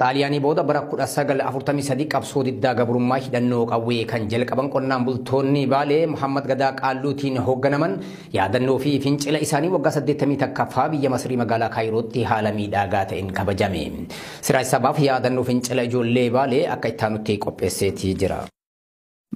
Xaaliyaanii booda bara 1943 qabsoo diddaa gabrummaa hidhannoo qawwee kan jalqaban qonnaan bultoonni Baalee Muhammad Gadaa Qaalluutiin hoogganaman yaadannoo fi fincila isaanii waggaa 80 takkaffaa biyya Masrii magaalaa Kaayirootti haala miidhagaa ta'een kabajame. Siraa sabaaf yaadannoo fincila ijoollee Baalee akka itti aanutti qopheesseetii jira.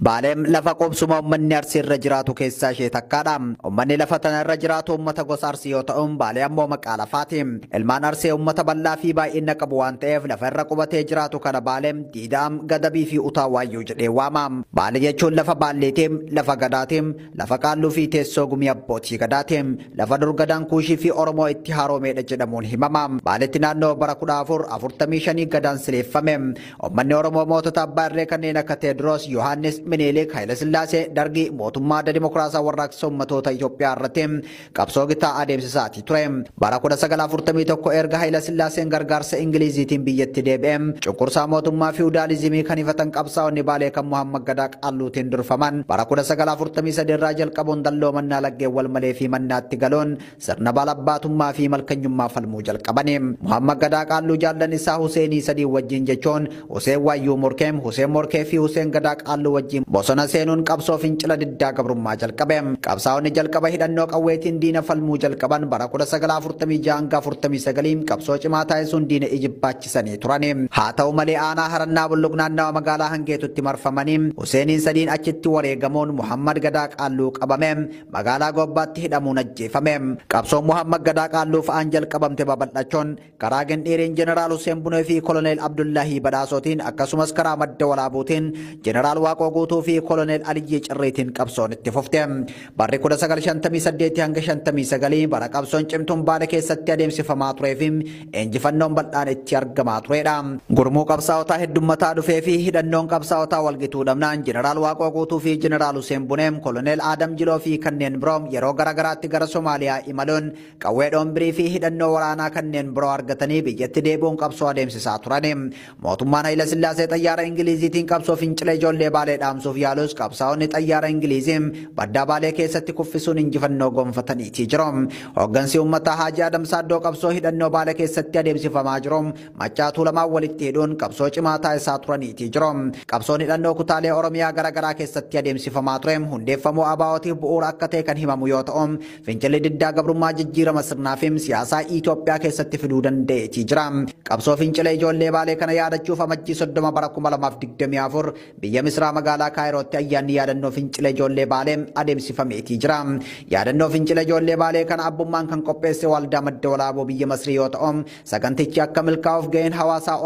Baalem lafa qobsuma ummanni Arsii irra jiraatu keessaa ishee takkaadha. Ummanni lafa tana irra jiraatu ummata gosa Arsii yoo ta'u, Baalee ammoo maqaa lafaati. Ilmaan Arsii ummata bal'aa fi baay'ina qabu waan ta'eef lafa irra qubatee jiraatu kana Baalem Diidaam, Gadabii fi Utaawaayyuu jedhee waama. Baalee jechuun lafa Baalleetiim, lafa Gadaatiim, lafa Qaalluu fi teessoo gumii abbootii Gadaatiim, lafa dur Gadaan Kuushii fi Oromoo itti haaroomeedha jedhamuun himama. Baaleetti naannoo bara 1445 Gadaan sileeffame. Ummanni Oromoo mootota abbaa irree kanneen akka Teediroos, Yohaannis, Minilik, Haile Sillaasee, Dargii, mootummaa adda dimokiraasaa warraaqsa ummatoota Itoophiyaa irratti qabsoo gitaa adeemsisaati ture. Bara 1941 erga Haile Sillaaseen gargaarsa Ingiliziitiin biyyatti deebi'e, cunqursaa mootummaa fiwudaalizimii kan ifatan qabsaa'onni Baalee kan Muhammad Gadaa Qaalluutiin durfaman bara 1943 irraa jalqabuun dalloo mannaa laggeen wal malee fi mannaatti galoon sirna balabbaatummaa fi malkanyummaa falmuu jalqabani. Muhammad Gadaa Qaalluu jaallan isaa Huseenii sadii wajjin jechuun Huseen Waayyuu Morkeem, Huseen Morkee fi Huseen Gadaa Qaalluu wajjin bosona seenuun qabsoo fincila diddaa gabrummaa jalqabe. Qabsaa'onni jalqaba hidhannoo qawweetiin diina falmuu jalqaban bara 1946 qabsoo cimaa taasisuun diina ijibbaachisanii turani. Haa ta'u malee aanaa harannaa bulluq naannawa magaalaa Hangeetutti marfamanii Huseeniin sadiin achitti wareegamuun Muhammad Gadaa Qaalluu qabame magaalaa Gobbaatti hidhamuun ajjeefame. Qabsoon Muhammad Gadaa Qaalluuf aan jalqabamte babal'achuun karaa Gendheeriin Jeneraal Huseen Bunee fi Koloneel Abdullaahii Badhaasootiin akkasumas karaa Madda Walaabuutiin Jeneraal Waaqoo Guutuu fi Koloneel Aliyyii Cirriitiin qabsoon itti fufte. Barri 1958 hanga 59 bara qabsoon cimtuun Baalee keessatti adeemsifamaa turee fi injifannoon bal'aan itti argamaa turedha. Gurmuu qabsaa'otaa heddummataa dhufee fi hidhannoon qabsaa'otaa walgituu dhabnaan Jeneraal Waaqoo Guutuu fi Jeneraal Huseen Buneem, Koloneel Adam Jiloo fi kanneen biroo yeroo garagaraatti gara Somaaliyaa imaluun qawwee dhoombirii fi hidhannoo waraanaa kanneen biroo argatanii biyyatti deebi'uun qabsoo adeemsisaa turani. Mootummaan Haile Sillaasee xayyaara Ingiliziitiin qabsoo fincila ijoollee Baalee dhaamsuuf yaalus qabsaa'onni xayyaara Ingiliziin baddaa Baalee keessatti kuffisuun injifannoo gonfataniitii jiru. Hooggansi uummataa Haajii Adam Saaddoo qabsoo hidhannoo Baalee keessatti adeemsifamaa jiru Maccaa Tuulamaa walitti hidhuun qabsoo cimaa taasisaa turaniitii jiru. Qabsoon hidhannoo kutaalee Oromiyaa garagaraa keessatti adeemsifamaa ture hundeeffamuu ABO'tiif bu'uura akka ta'e kan himamu yoo ta'u, fincilli diddaa gabrummaa jijjiirama sirnaa fi siyaasaa Itoophiyaa keessatti fiduu danda'eetii jira. Qabsoo fincila ijoollee Baalee kana yaadachuuf amajjii 30 bara 2024 biyya Misraa magaalaa Kaayirootti ayyaanni yaadannoo fincila ijoollee Baalee adeemsifameetii jira. Yaadannoo fincila ijoollee Baalee kana abbummaan kan qopheesse waldaa Madda Walaabuu biyya Masrii yoo ta'u, sagantichi akka milkaa'uuf ga'een hawaasaa